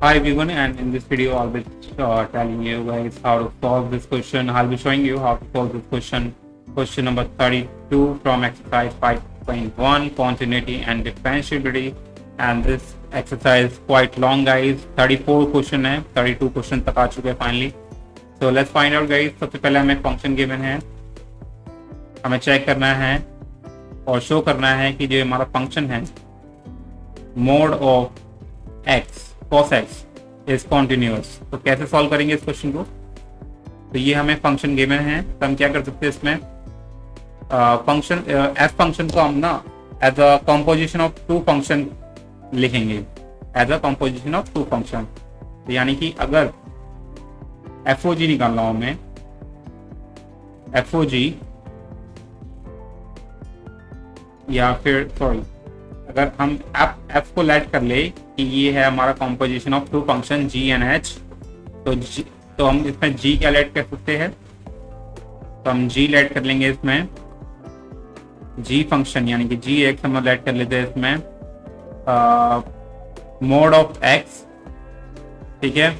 Hi everyone, and in this video I'll be telling you guys how to solve this question. I'll be showing you how to solve this question. Question number 32 from exercise 5.1, continuity and differentiability. And this exercise quite long guys, 34 question है, 32 question तक आ चुके हैं finally. So let's find out guys. सबसे पहले हमें function given है, हमें check करना है और शो करना है कि जो हमारा फंक्शन है mode of x cos x is continuous. तो कैसे सॉल्व करेंगे इस क्वेश्चन को? तो ये हमें फंक्शन गिवन है, तो हम क्या कर सकते हैं इसमें फंक्शन एफ फंक्शन को हम ना as a composition of two function लिखेंगे, as a composition of two function. तो यानी कि अगर एफ ओ जी निकालना हो हमें, एफ ओ जी या फिर सॉरी अगर हम एफ को लेट कर ले कि ये है हमारा composition of two function g and h, तो हम इसमें जी क्या लेट कर सकते हैं? तो हम जी लेट कर लेंगे इसमें जी फंक्शन, यानी कि जी एक्स हम लेट कर लेते हैं इसमें मोड ऑफ एक्स, ठीक है,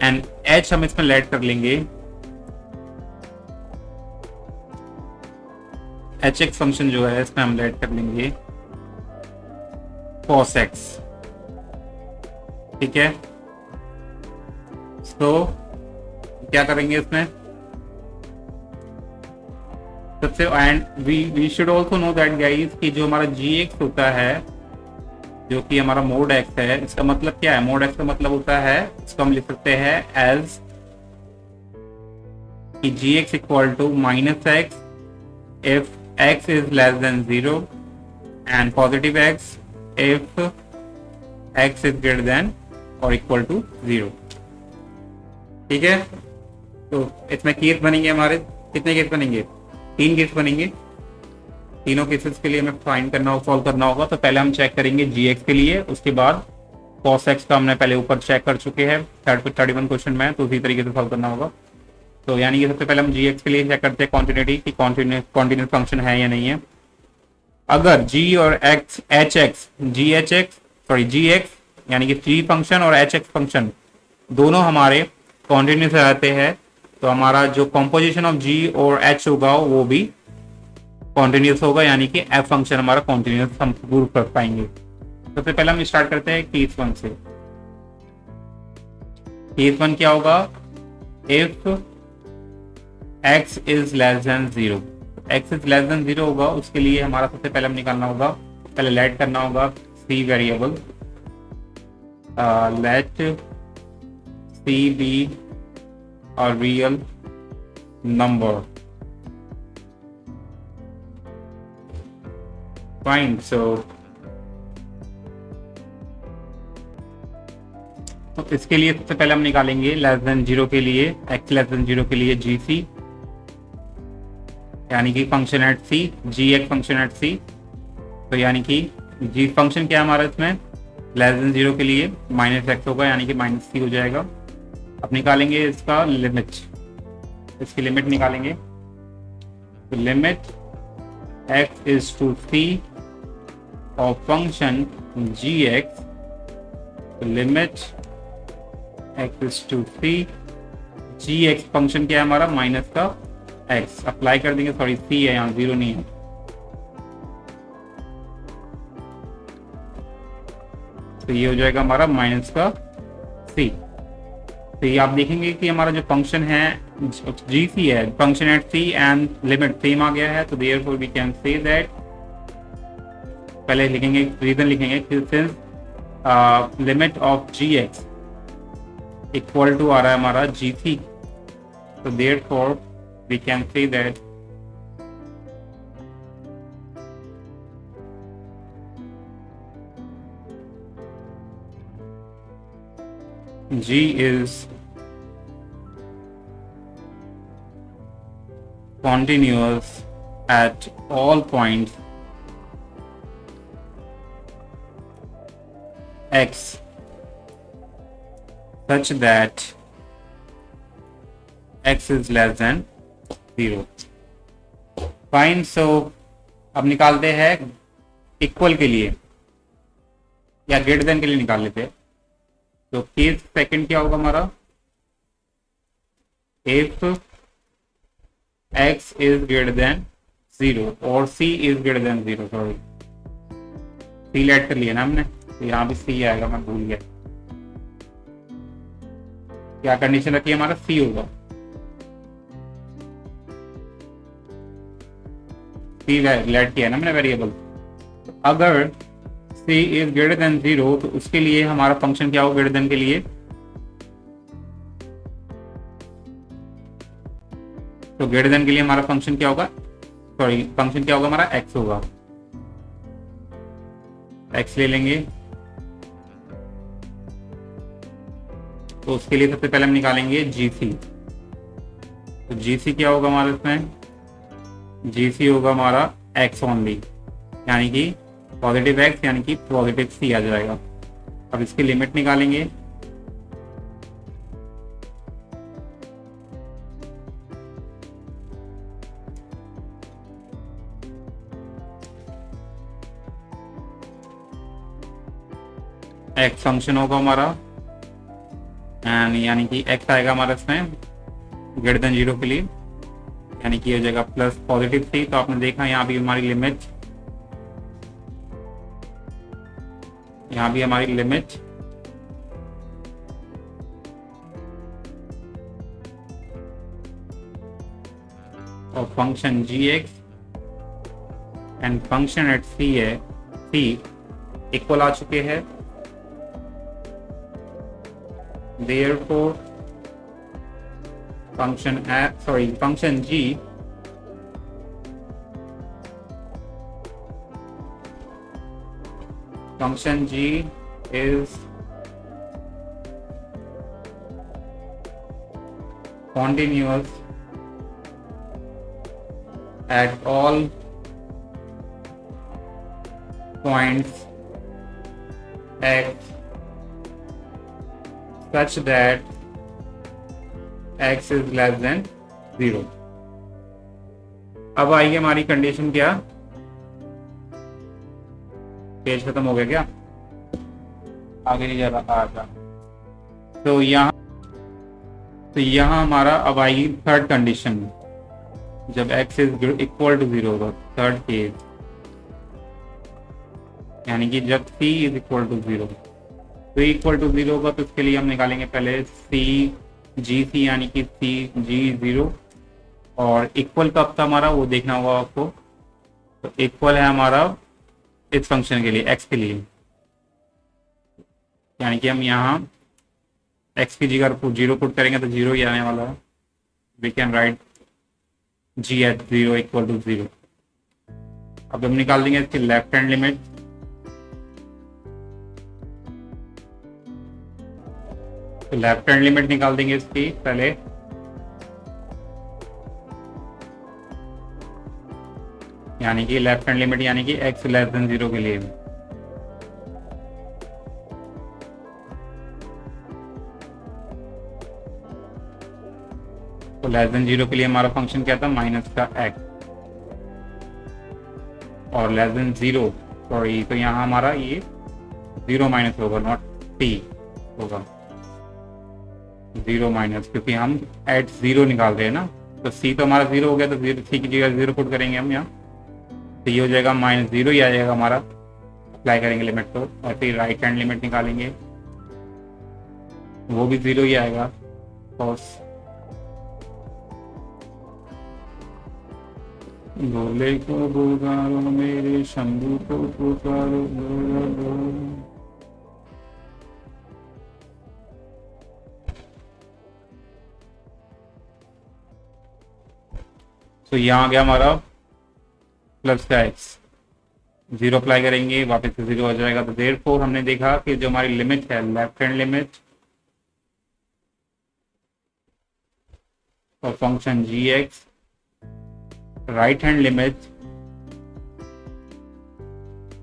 एंड एच हम इसमें लेट कर लेंगे एच एक्स फंक्शन जो है इसमें हम लेट कर लेंगे cos x, ठीक है। तो क्या करेंगे इसमें सबसे, and we should also know that guys कि जो हमारा जी एक्स होता है, जो कि हमारा मोड एक्स है, इसका मतलब क्या है? मोड एक्स का मतलब होता है, इसको हम लिख सकते हैं एज कि G x equal to minus x if x is less than 0 and positive x if x is greater than or equal to 0, ठीक है। तो इसमें केस बनेंगे हमारे, कितने केस बनेंगे? 3 केस बनेंगे। तीनों केसेस के लिए हमें फाइंड करना होगा, सॉल्व करना होगा। तो पहले हम चेक करेंगे gx के लिए, उसके बाद cos x का हमने पहले ऊपर चेक कर चुके हैं 31 क्वेश्चन में, तो उसी तरीके से सॉल्व करना होगा। तो यानी कि सबसे पहले हम gx के लिए चेक करते हैं कॉन्टिन्यूटी कि कॉन्टिन्यूस फंक्शन है या नहीं है। अगर g और x एच एक्स जी एक्स यानी कि g फंक्शन और एच एक्स फंक्शन दोनों हमारे कॉन्टिन्यूस रहते हैं, तो हमारा जो कॉम्पोजिशन ऑफ g और h होगा वो भी कॉन्टिन्यूस होगा, यानी कि f फंक्शन हमारा कॉन्टिन्यूस हम प्रूव कर पाएंगे। सबसे पहले हम स्टार्ट करते हैं केस 1 से। केस 1 क्या होगा? If x is less than 0, x is less than 0 होगा, उसके लिए हमारा सबसे पहले हम निकालना होगा, पहले लेट करना होगा c variable, let c be a real number, fine. तो इसके लिए सबसे पहले हम निकालेंगे लेस देन 0 के लिए, x लेस देन 0 के लिए जी सी, यानी कि function at C, G x function at C. तो यानी कि जी फंक्शन क्या है हमारा इसमें लेस देन 0 के लिए माइनस एक्स होगा, यानी कि माइनस सी हो जाएगा। अब निकालेंगे इसका लिमिट, इसकी लिमिट निकालेंगे। तो limit x is to C of function G x, तो limit x is to C G x function क्या है हमारा माइनस का x अप्लाई कर देंगे, सॉरी c है यहाँ, 0 नहीं है। तो ये हो जाएगा हमारा माइनस का c। तो ये आप देखेंगे कि हमारा जो फंक्शन है जी सी है, function at c and limit same आ गया है। तो therefore we can say that, पहले लिखेंगे रीजन लिखेंगे, since limit of G x equal to आ रहा है हमारा जी सी, तो therefore we can say that g is continuous at all points x such that x is less than 0, fine. So अब निकालते हैं इक्वल के लिए या ग्रेटर देन के लिए निकाल लेते हैं। तो केस सेकंड क्या होगा हमारा, if x is greater than 0 और c is greater than 0, sorry c let कर लिया ना हमने, तो यहाँ भी c आएगा, मैं भूल गया। क्या कंडीशन रखी है, हमारा c होगा, c लेट किया ना मैंने वेरिएबल। अगर c इज ग्रेटर देन 0 तो उसके लिए हमारा फंक्शन क्या होगा, ग्रेटर देन के लिए, तो ग्रेटर देन के लिए हमारा फंक्शन क्या होगा, सॉरी फंक्शन क्या होगा हमारा, x होगा, x ले लेंगे। तो उसके लिए सबसे पहले हम निकालेंगे gc। तो gc क्या होगा हमारा इसमें, gc होगा हमारा x ओनली, यानी कि पॉजिटिव x यानी कि पॉजिटिव c आ जाएगा। अब इसकी लिमिट निकालेंगे, x फंक्शन होगा हमारा एंड यानी कि x आएगा हमारा इसमें ग्रेटर देन 0 के लिए, यानी कि हो जाएगा प्लस पॉजिटिव c। तो आपने देखा यहाँ भी हमारी लिमिट, यहाँ भी हमारी लिमिट और function gx and function at c है, c इक्वल आ चुके हैं। Therefore function g is continuous at all points x such that x is less than 0। अब आएगी हमारी कंडीशन क्या, पेज खत्म हो गया क्या, आगे नहीं जा रहा आजा। तो यहाँ हमारा अब आएगी थर्ड कंडीशन, जब x इज इक्वल टू 0 होगा, थर्ड केस, यानी कि जब c इज इक्वल टू 0, तो इक्वल टू 0 होगा, तो इसके लिए हम निकालेंगे पहले c gc यानी कि c g 0, और इक्वल कब था हमारा वो देखना होगा आपको। तो इक्वल है हमारा इस फंक्शन के लिए, x के लिए, यानी कि हम यहाँ x की जगह 0 पुट करेंगे तो 0 ही आने वाला है। We can write g at 0 equal to 0। अब हम निकाल देंगे इसकी लेफ्ट हैंड लिमिट, तो लेफ्ट हैंड लिमिट निकाल देंगे इसकी पहले, यानी कि लेफ्ट हैंड लिमिट यानी कि x लेस देन 0 के लिए। तो लेस देन 0 के लिए हमारा फंक्शन क्या था, माइनस का x, और लेस देन 0 सॉरी, तो यहाँ हमारा ये 0 माइनस होगा, नॉट t होगा, 0 माइनस, क्योंकि हम एट 0 निकाल रहे हैं ना। तो c तो हमारा 0 हो गया, तो c की जगह 0 पुट करेंगे हम यहाँ, तो ये हो जाएगा माइनस 0 ही आ जाएगा हमारा, अप्लाई करेंगे लिमिट को, और फिर राइट हैंड लिमिट निकालेंगे, वो भी 0 ही आएगा। कॉस भोले को पुकारो मेरे शंभू को पुकारो, तो यहाँ आ गया हमारा प्लस का x, 0 अप्लाई करेंगे वापस से 0 हो जाएगा। तो देयरफॉर हमने देखा कि जो हमारी लिमिट है, लेफ्ट हैंड लिमिट और function gx, right hand limit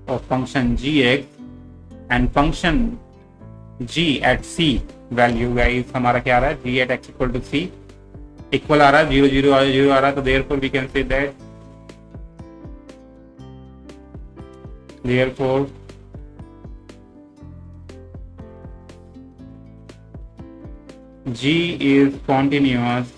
और function gx and function g at c value guys हमारा क्या आ रहा है, g at x equal to c equal आ रहा है, 0 0 0 आ रहा है। तो therefore we can say that therefore G is continuous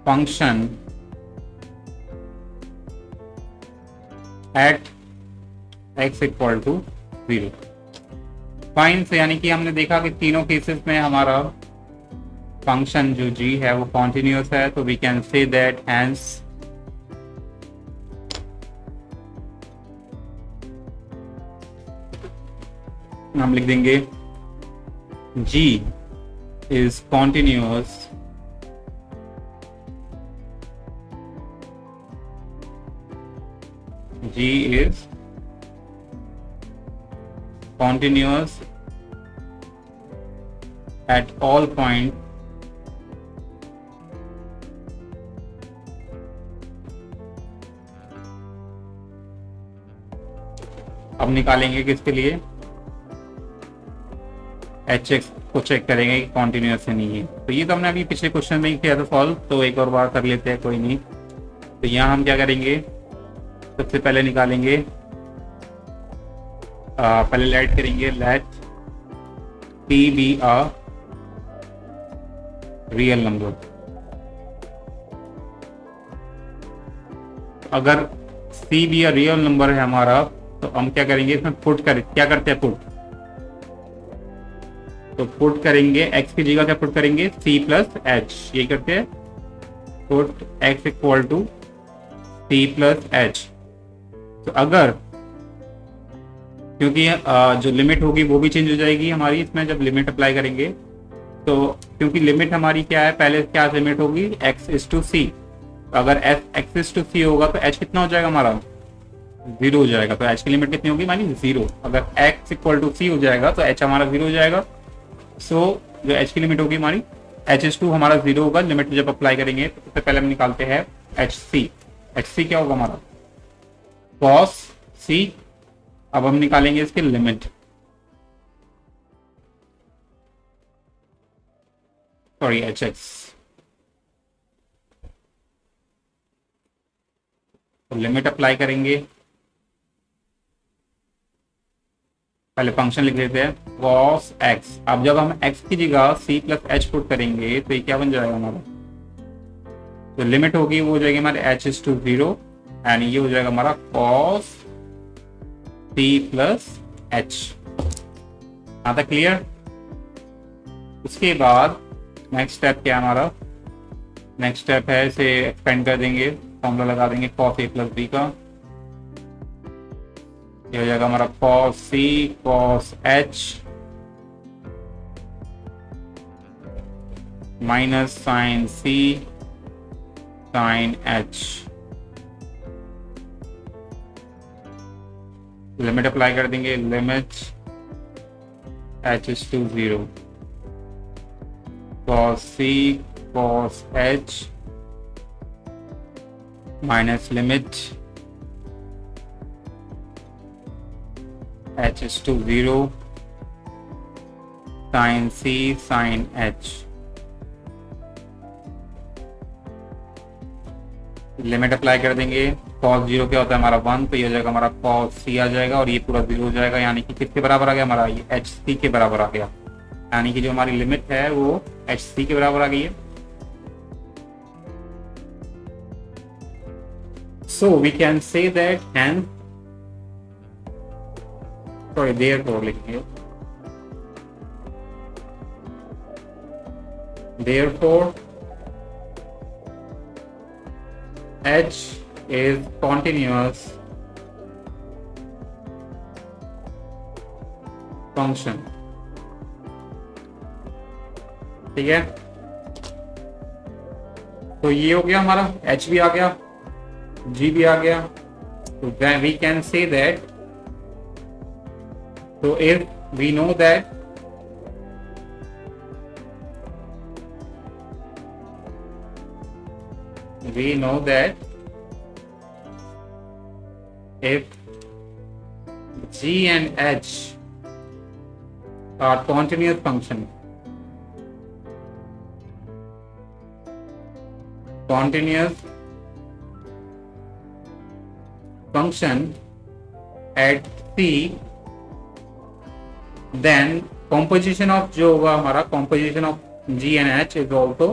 function at x equal to 0। Fine से यानी कि हमने देखा कि तीनों केसेस में हमारा फंक्शन जो g है वो कॉन्टिन्यूस है, तो we can say that hence हम लिख देंगे g is continuous g is continuous at all points अब निकालेंगे किसके लिए, एच एक्स को चेक करेंगे कि कॉन्टिन्यूस है नहीं है। तो ये तो हमने अभी पिछले क्वेश्चन में ही किया था सॉल्व, तो एक और बार कर लेते हैं, कोई नहीं। तो यहाँ हम क्या करेंगे, सबसे पहले निकालेंगे, पहले लेट करेंगे, let p be a real number. अगर c भी अ रियल नंबर है हमारा, तो हम क्या करेंगे, इसमें क्या करते हैं, पुट। तो पुट करेंगे x की जगह क्या पुट करेंगे, c प्लस एच, यही करते हैं, put x equal to c plus h. तो अगर, क्योंकि जो लिमिट होगी वो भी चेंज हो जाएगी हमारी इसमें जब लिमिट अप्लाई करेंगे, तो क्योंकि लिमिट हमारी क्या है, पहले क्या लिमिट होगी, x इज टू सी। अगर x इज टू सी होगा तो h कितना हो जाएगा हमारा, 0 हो जाएगा। तो h की लिमिट कितनी होगी हमारी, 0। अगर x इक्वल टू सी हो जाएगा तो h हमारा 0 हो जाएगा। सो जो h की लिमिट होगी हमारी, h इज टू हमारा 0 होगा, लिमिट जब अप्लाई करेंगे। तो सबसे पहले हम निकालते हैं एच सी क्या होगा हमारा, cos c। अब हम निकालेंगे इसकी लिमिट, सॉरी एच एक्स। तो लिमिट अप्लाई करेंगे, पहले फंक्शन लिख लेते हैं cos x। अब जब हम x की जगह c प्लस एच पुट करेंगे तो ये क्या बन जाएगा हमारा, तो लिमिट होगी वो हो जाएगी हमारे h इज टू 0, एंड ये हो जाएगा हमारा cos c प्लस एच। आता क्लियर। उसके बाद नेक्स्ट स्टेप क्या है हमारा, नेक्स्ट स्टेप है इसे एक्सपेंड कर देंगे, फॉर्मूला लगा देंगे cos a प्लस b का। ये हो जाएगा हमारा cos c cos h minus sin c sin h। Limit apply कर देंगे, limit h is to 0, cos c cos h minus limit h is to 0 sin c sin h। Limit apply कर देंगे, cos 0 क्या होता है हमारा 1, तो ये हो जाएगा हमारा cos c आ जाएगा, और ये पूरा 0 हो जाएगा, यानी कि किसके बराबर आ गया हमारा, ये एच सी के बराबर आ गया। यानी कि जो हमारी लिमिट है वो एच सी के बराबर आ गई है। So we can say that hence, sorry therefore लिखेंगे, therefore h is continuous function। ठीक है, तो ये हो गया हमारा, h भी आ गया, g भी आ गया। तो we can say that, so if we know that if g and h are continuous function, function at C, then composition of जो होगा हमारा composition of G and H is also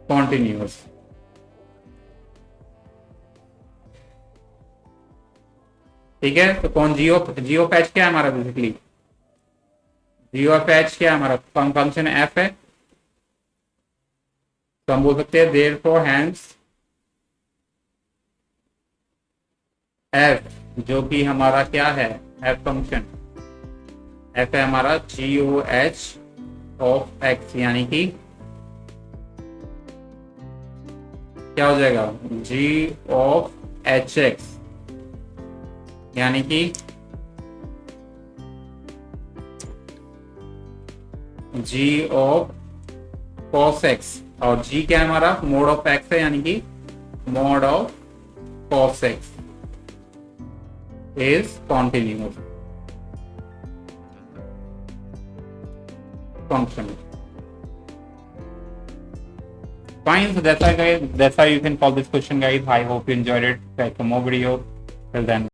continuous. ठीक है, तो कौन जी ऑफ एच क्या है हमारा, बेसिकली जी ऑफ एच क्या है हमारा, फंक्शन एफ है, तो हम बोल सकते हैं देयरफॉर हैंस एफ जो कि हमारा क्या है, एफ फंक्शन एफ है हमारा जी ओ एच ऑफ एक्स, यानी कि क्या हो जाएगा जी ऑफ एच एक्स, यानी कि जी ऑफ कॉस एक्स, और जी क्या है हमारा, मोड ऑफ एक्स है, यानी कि mode of cos x is continuous function. Fine, so that's why guys, that's how you can solve this question guys. I hope you enjoyed it. Try some more video. Till then.